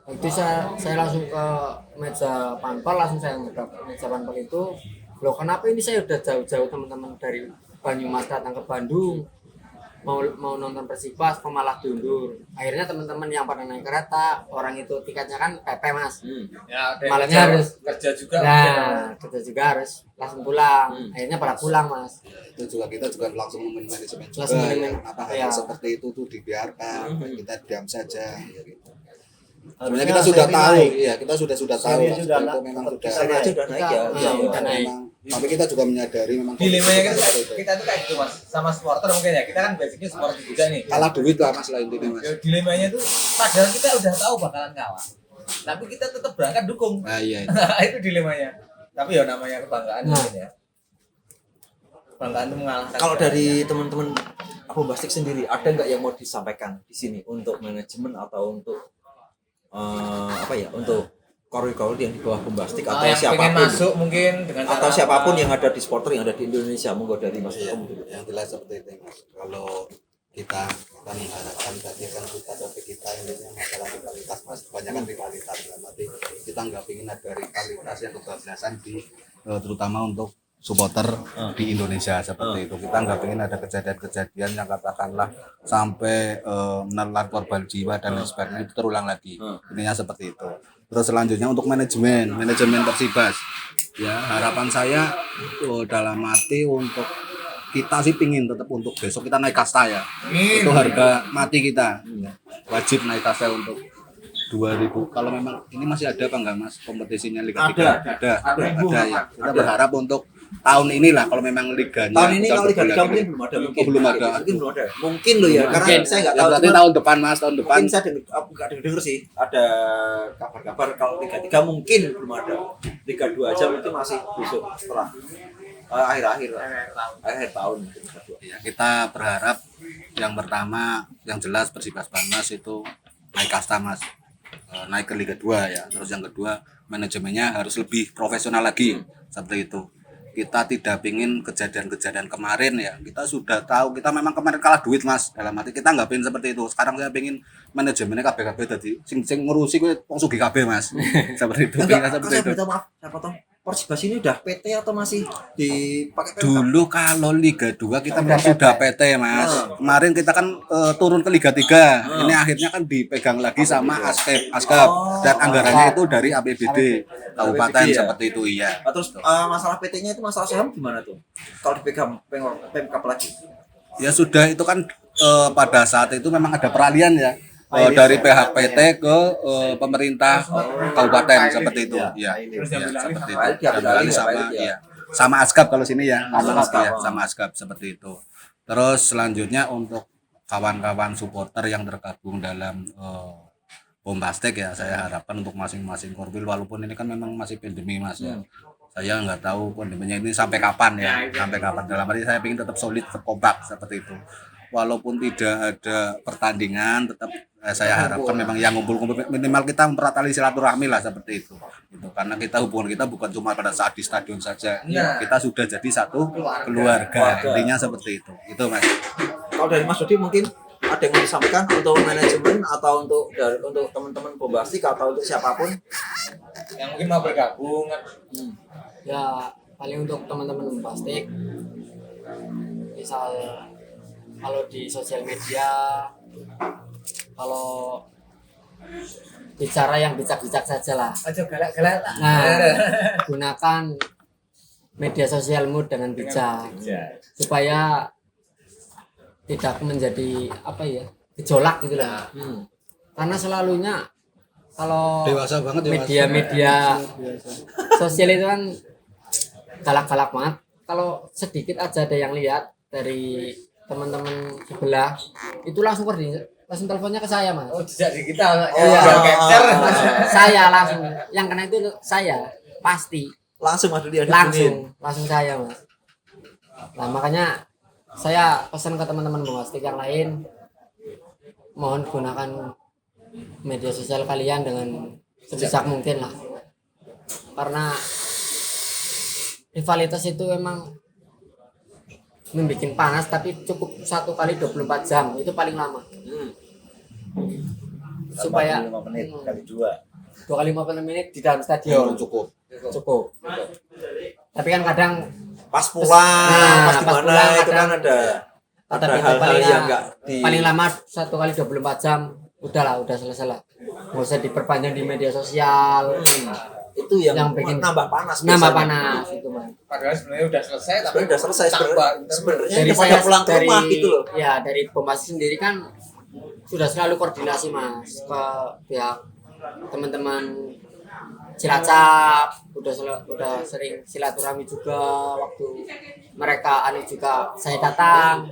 C: Itu saya langsung ke meja panpel, langsung saya ngedap meja panpel itu. Loh, kenapa ini saya udah jauh-jauh teman-teman dari Banyumas datang ke Bandung mau nonton Persibas kok malah diundur. Akhirnya teman-teman yang pada naik kereta, orang itu tiketnya kan PP, Mas.
D: Ya, ada
C: Malamnya harus
D: kerja juga.
C: Nah, kita juga harus langsung pulang. Akhirnya pada pulang, Mas.
B: itu juga kita juga langsung manajemen juga
C: Langsung
B: ya.
C: manajemen,
B: Apa
C: iya.
B: hal seperti itu tuh dibiarkan, kita diam saja ya gitu.
E: Harusnya
B: Sebenarnya kita sudah
E: seri
B: tahu,
E: naik.
B: ya kita sudah tahu
E: Seri
B: lah,
E: sudah
B: itu
E: naik.
B: memang sudah
A: Seri aja udah naik ya.
C: Iya, udah naik.
B: memang, tapi kita juga menyadari memang
D: Dilemanya
B: kondisi
D: kan
B: seperti itu.
D: kita tuh kayak gitu Mas, sama supporter mungkin ya. Kita kan basicnya supporter juga nih.
B: Kalah duit lah mas lah intinya mas.
D: Ya, dilemanya tuh padahal kita udah tahu bakalan kalah. Tapi kita tetap berangkat dukung.
B: Nah iya itu.
D: Nah, itu dilemanya. Tapi ya namanya kebanggaan
C: Nah.
D: mungkin ya. Kebanggaan itu mengalahkan.
A: Kalau dari teman-teman Bombastic sendiri ada nggak yang mau disampaikan di sini untuk manajemen atau untuk untuk korwil yang di bawah Bombastic atau
D: yang pengen
A: siapapun
D: masuk mungkin dengan
A: atau
D: cara
A: siapapun
D: apa.
A: yang ada di supporter yang ada di Indonesia, monggo dari Mas
B: Iya,
A: Om dulu.
B: yang jelas seperti itu mas. Kalau kita kan mengharapkan tadi kan topik kita ini masalah rivalitas mas, kebanyakan rivalitas berarti kita nggak ingin ada rivalitas yang kebablasan di terutama untuk supporter di Indonesia seperti itu. Kita nggak ingin ada kejadian-kejadian yang katakanlah sampai menelan korban jiwa dan lain sebagainya itu terulang lagi. Intinya seperti itu. Terus selanjutnya untuk manajemen Persibas, ya harapan saya dalam arti untuk kita sih pingin tetap untuk besok kita naik kasta ya. Itu harga mati kita. Wajib naik kasta untuk 2000. Kalau memang ini masih ada apa enggak Mas kompetisinya Liga 3? Ada ya. Kita berharap untuk tahun inilah kalau memang liganya.
A: Tahun ini
B: kita
A: kalau Liga 3
B: bergulir.
A: mungkin belum ada,
B: Oh, belum ada.
A: Mungkin belum ada. Mungkin loh ya, karena
C: Mungkin.
A: saya nggak
B: Ya,
A: tahu.
B: berarti
A: Cuman
B: tahun depan Mas, tahun depan.
A: mungkin saya nggak denger sih ada kabar-kabar kalau Liga 3 mungkin belum ada. Liga 2 aja mungkin masih besok setelah akhir tahun mungkin Liga 2.
B: Ya, kita berharap yang pertama yang jelas Persibas Banmas itu naik kasta Mas. Naik ke Liga 2 ya. Terus yang kedua manajemennya harus lebih profesional lagi seperti itu. Kita tidak ingin kejadian-kejadian kemarin ya. Kita sudah tahu kita memang kemarin kalah duit Mas. Dalam arti kita nggak pengen seperti itu. Sekarang saya pengen manajemennya KB tadi sing ngurusi gue wong sugih KB Mas. Seperti itu.
A: Enggak,
B: Pengen seperti
A: saya
B: itu.
A: beritahu maaf, saya potong. Persibas ini udah PT atau masih dipakai PMK?
B: Dulu kalau Liga 2 kita memang sudah PT Mas. Kemarin kita kan turun ke Liga 3. Ini akhirnya kan dipegang lagi sama Askep dan anggarannya itu dari APBD kabupaten
A: APBD, ya?
B: seperti itu iya.
A: Terus masalah PT-nya itu masalah saham gimana tuh? Kalau dipegang Pemkap lagi.
B: Ya sudah itu kan pada saat itu memang ada peralihan ya. Dari pihak PT ke pemerintah kabupaten seperti itu. Ya,
D: Terus
B: ya,
D: diambil alih
B: seperti itu.
D: sama-
B: Diambil alih sama
A: ya.
B: ya. Sama Askap kalau sini ya.
A: Sama Askap.
B: Ya, sama Askap seperti itu. Terus selanjutnya untuk kawan-kawan supporter yang tergabung dalam Bombastic ya, saya harapkan untuk masing-masing korwil walaupun ini kan memang masih pandemi Mas ya.
F: Saya nggak tahu pandeminya ini sampai kapan ya, sampai kapan. Dalam arti saya ingin tetap solid, tetap kompak seperti itu. Walaupun tidak ada pertandingan, tetap saya harapkan memang yang ngumpul-ngumpul minimal kita memperatali silaturahmi lah seperti itu. Gitu. Karena kita hubungan kita bukan cuma pada saat di stadion saja, kita sudah jadi satu keluarga. Intinya seperti itu. Itu Mas.
A: Kalau dari Mas Dodi mungkin ada yang mau disampaikan untuk manajemen atau untuk teman-teman bombastik atau untuk siapapun
D: yang mungkin mau bergabung kan.
C: Ya paling untuk teman-teman plastik, misal kalau di sosial media, kalau bicara yang bijak-bijak saja lah.
D: Aja galak-galak.
C: Nah, gunakan media sosialmu dengan bijak supaya tidak menjadi apa ya, gejolak gitu lah. Karena selalunya kalau
B: Dewasa banget ya, Mas.
C: media-media sosial itu kan galak-galak banget. Kalau sedikit aja ada yang lihat dari teman-teman sebelah, itu langsung teleponnya ke saya, Mas.
D: Oh, jejak di kita.
C: Iya.
D: Capture.
C: Saya langsung yang kena itu saya pasti
A: langsung Mas Dodi
C: langsung saya, Mas. Nah, makanya saya pesan ke teman-teman bombastik yang lain, mohon gunakan media sosial kalian dengan sebisa mungkin lah, karena rivalitas itu memang membuat panas, tapi cukup 1 kali 24 jam itu paling lama. Supaya
E: 5 menit kali 2.
C: 2 kali 50 menit di dalam stadion
B: cukup.
C: Tapi kan kadang
A: pas pulang, pas
C: pas
A: gimana
C: pulang
A: itu kan
C: kadang
A: ada
C: tapi itu
A: hal-hal yang enggak
C: paling lama 1 kali 24 jam udah selesai lah, nggak usah diperpanjang di media sosial.
A: itu yang
C: bikin
A: nambah panas
C: nambah
A: biasanya.
C: panas itu, Mas.
D: Padahal sebenarnya udah selesai tapi
A: Sebenarnya udah selesai sebenarnya
C: Dari
A: pada
C: saya
A: pulang ke rumah gitu loh.
C: Ya dari bombastik sendiri kan sudah selalu koordinasi, Mas, ke pihak teman-teman Cilacap, udah sering silaturahmi juga, waktu mereka juga saya datang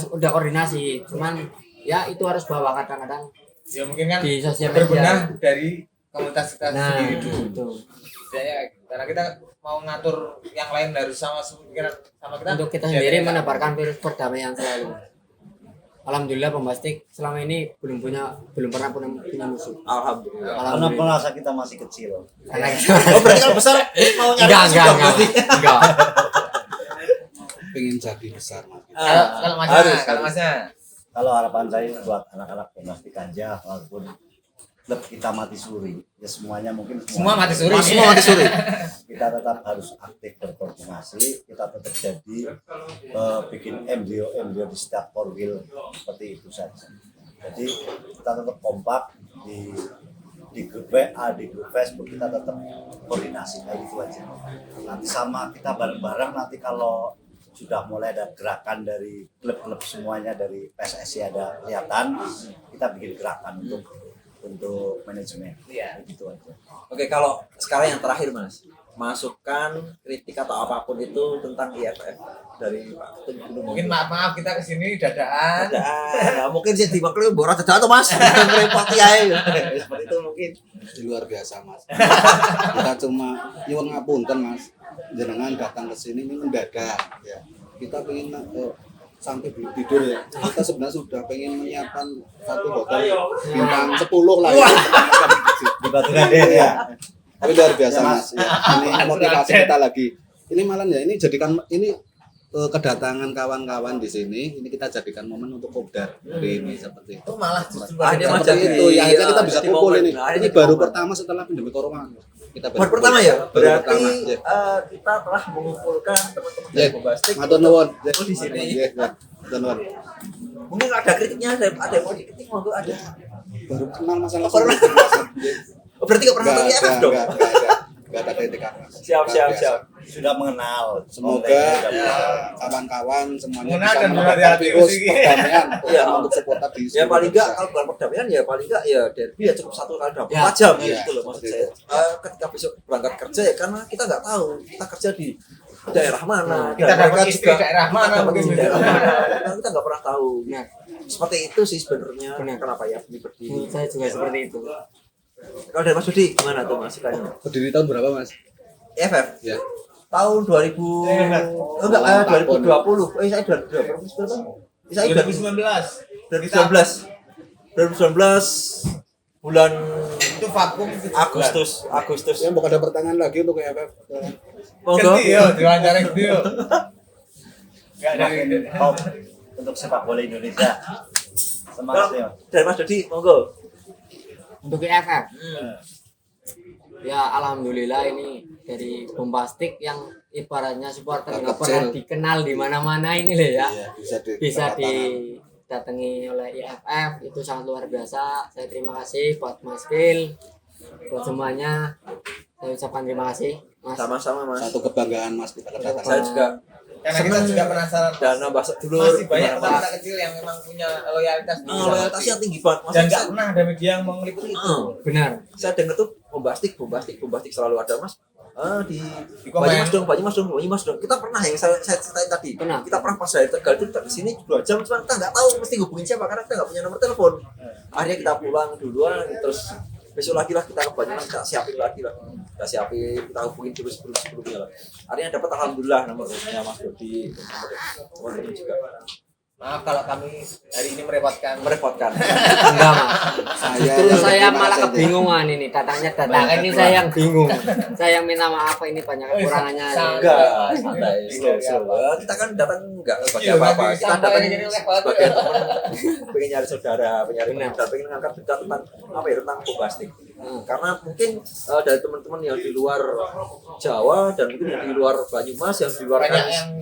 C: udah koordinasi, cuman ya itu harus bawa kadang-kadang
D: ya mungkin kan
C: di sosial
D: berbenah
C: media.
D: dari komunitas kita
C: Nah,
D: sendiri dulu.
C: itu.
D: Setidaknya karena kita mau ngatur yang lain harus sama pikiran sama kita.
C: Untuk kita
D: ya,
C: sendiri
D: kita-
C: menebarkan virus perdamaian selalu. Alhamdulillah bombastik selama ini belum pernah punya musuh.
A: Alhamdulillah.
E: Karena
C: Alhamdulillah.
E: merasa kita masih kecil.
C: Karena
A: Oh berarti kalau besar mau nyari musuh dong berarti.
C: enggak.
B: Pengen jadi besar, Mas.
D: Kalau masnya,
A: Harus.
D: kalau masnya.
E: Kalau harapan saya buat anak-anak bombastik aja, walaupun klub kita mati suri, ya semuanya mungkin
D: Semua mati suri.
A: Semua mati suri.
E: kita tetap harus aktif berkoordinasi, kita tetap jadi bikin MDO di setiap korwil seperti itu saja. Jadi kita tetap kompak di grup WA, di grup Facebook, kita tetap koordinasi kayak itu aja. Nanti sama kita bareng-bareng nanti kalau sudah mulai ada gerakan dari klub-klub semuanya, dari PSSI ada kelihatan, kita bikin gerakan untuk manajemen.
D: Iya.
E: Gitu aja.
A: Oke, kalau sekarang yang terakhir Mas, masukan kritik atau apapun itu tentang IFF dari Pak Ketum Gunung.
D: Mungkin maaf kita kesini dadaan.
A: Nah, mungkin sih dimaklumi borak dadak atau Mas, ngerepoti ae. Seperti itu mungkin.
B: Luar biasa, Mas. Kita cuma nyuwun ngapunten, Mas. Jenengan datang ke sini ini mendadak ya. Kita pengen sampai belum tidur ya. Kita sebenarnya sudah pengen menyiapkan satu hotel bintang 10 lah ya.
E: Di Batu Gede ya.
B: Tapi luar biasa, Mas. Ya, ini motivasi kita lagi. Ini malah ya, ini jadikan ini kedatangan kawan-kawan di sini, ini kita jadikan momen untuk kopdar hari ini seperti itu.
D: Itu malah justru
A: Ada
B: Seperti
A: macam
B: itu ya, akhirnya kita bisa
A: jadi
B: kumpul
A: momen.
B: ini.
A: Nah,
B: Ini
A: jadi
B: baru
A: momen.
B: pertama setelah pandemi corona. Kita
A: Baru pertama ya?
B: Baru
A: Berarti
B: pertama, ya.
A: kita telah mengumpulkan teman-teman
B: Ya,
A: dari Bombastik.
B: matur nuwun. Ya,
A: Oh, di sini.
B: Ya, ya, matur nuwun.
A: Mungkin ada kritiknya, ada yang mau dikritik, monggo ada.
B: Baru kenal masalah
A: Baru-
B: Ya.
A: Oh, berarti nggak pernah nonton IFF dong?
B: Enggak ada kritikan, Mas.
A: Siap,
B: Luar
A: siap,
B: biasa.
A: siap.
E: Sudah mengenal.
B: Semoga
E: kontennya sudah
B: kawan-kawan semuanya
D: Mengenal
B: bisa
D: dan
B: mendapatkan
D: berhati-hati
B: virus
D: sih.
B: perdamaian
A: Iya.
B: untuk supporter di
A: Ya
B: seluruh
A: paling nggak
B: Indonesia.
A: kalau bukan perdamaian ya paling nggak ya derby ya cukup 1 kali 24
C: Ya.
A: jam
B: Iya,
A: gitu loh maksud
B: seperti
A: saya.
B: itu.
A: Ketika besok berangkat kerja ya karena kita nggak tahu kita kerja di daerah mana.
D: Kita
A: dan
D: dapat
A: mereka
D: istri daerah mana,
A: kita dapat
D: mungkin
A: istri
D: gitu.
A: daerah mana. Karena kita nggak pernah tahu.
C: Nah,
A: Seperti itu sih sebenarnya
C: Benar.
A: kenapa ya ini berdiri.
C: menurut saya juga seperti itu.
A: Kalau dari Mas Budi gimana tuh masukannya?
B: Berdiri tahun berapa, Mas?
A: EFF.
F: Ya.
A: Tahun 2000 2020. Saya 2020. Saya 2019 bulan
D: Itu vakum
A: Agustus.
B: Ya mau ada pertanyaan lagi untuk EFF.
A: Monggo.
D: diwawancara gede yo. Enggak dari
E: Hope untuk sepak bola Indonesia. Semangat ya.
A: Dari Mas Dodi, monggo.
C: Untuk EFF. Ya alhamdulillah ini dari Bombastik yang ibaratnya supporter nggak pernah dikenal di mana-mana ini loh ya.
B: Iya,
C: Bisa didatangi oleh EFF itu sangat luar biasa. Saya terima kasih buat Mas Phil, buat semuanya. Saya ucapkan terima kasih Mas.
A: Sama-sama Mas.
B: Satu kebanggaan Mas kita kedatangan.
A: Saya juga
D: karena kita juga penasaran
A: dan nambah dulur.
D: masih banyak kota kecil yang memang punya loyalitas
A: Loyalitasnya tinggi banget Mas.
D: dan nggak pernah ada media yang mau meliput itu.
C: Benar.
A: Saya dengar tuh bombastik selalu ada Mas. Di
D: komen.
A: Banyumas dong. Kita pernah yang saya ceritain tadi.
C: Pernah.
A: Kita pernah pas dari Tegal itu di sini 2 jam cuma kita nggak tahu mesti hubungin siapa karena kita nggak punya nomor telepon. Akhirnya kita pulang duluan terus besok lagi lah kita ke Banyumas kita siapin lagi lah. Kita hubungin dulu sebelumnya lah. Akhirnya dapat alhamdulillah nomornya Mas Dodi. Teman-teman juga.
D: Maaf kalau kami hari ini merepotkan.
C: Enggak Mas. Justru saya malah kebingungan ini datangnya ini saya yang bingung. Saya yang minta maaf ini banyak kekurangannya.
A: Enggak, santai. Slow. Kita kan datang enggak sebagai apa-apa. Kita datang sebagai teman pengen nyari saudara, pengen ngangkat berita tentang apa ya tentang bombastik. Karena mungkin dari teman-teman yang di luar Jawa dan mungkin yang di luar Banyumas yang di luar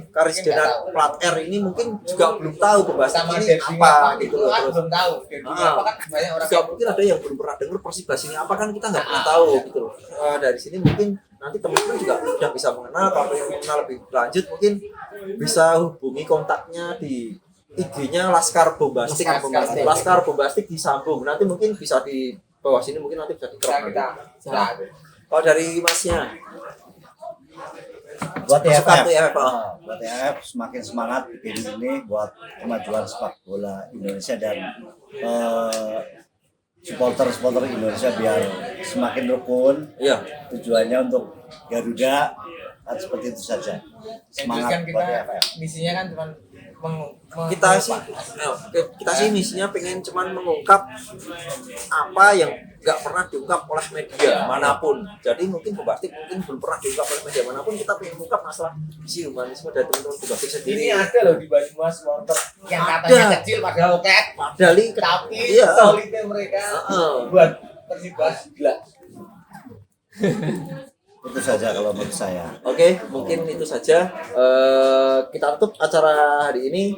A: Karisidenan Plat R ini mungkin juga belum tahu bombastik
D: Sama
A: ini
D: Derby
A: apa
D: itu
A: gitu loh.
D: kan
A: Terus
D: belum tahu. Apa kan banyak orang
A: juga mungkin ada yang belum pernah dengar Persibas ini apa kan kita nggak pernah tahu gitu loh. Dari sini mungkin nanti teman-teman juga sudah bisa mengenal kalau yang mengenal lebih lanjut mungkin bisa hubungi kontaknya di IG-nya Laskar Bombastik. Laskar Bombastik disambung nanti mungkin bisa di bawah sini mungkin nanti bisa dikerok
D: kita.
A: kalau dari Masnya
E: Buat
A: Suka tuh
E: EFF,
A: EFF.
E: buat EFF semakin semangat bikin ini buat kemajuan sepak bola Indonesia dan supporter Indonesia biar semakin rukun.
A: iya
E: Tujuannya untuk Garuda kan seperti itu saja.
D: Semangat kan
E: Semangat buat
D: kita
E: EFF.
D: misinya kan cuma
A: kita sih misinya pengen cuman mengungkap apa yang nggak pernah diungkap oleh media manapun. Jadi mungkin bombastik mungkin belum pernah diungkap oleh media manapun. Kita pengen mengungkap masalah si humanisme dari teman-teman bombastik sendiri.
D: ini ada loh di Banyumas motor yang katanya kecil padahal oke
A: Padahal
D: tapi
A: iya.
D: solidnya mereka buat Persibas gila.
E: Itu saja kalau menurut saya.
A: Oke, mungkin itu saja. Kita tutup acara hari ini.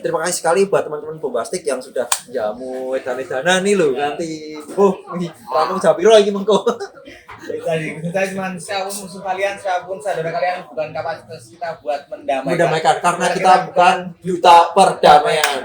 A: Terima kasih sekali buat teman-teman bombastik yang sudah jamu edan-edanan nih loh. Nanti, rampung Japiro ini mengko.
D: Tadi kita cuma siapapun musuh kalian, siapapun saudara kalian bukan kapasitas kita buat mendamaikan.
A: Karena kita bukan duta perdamaian.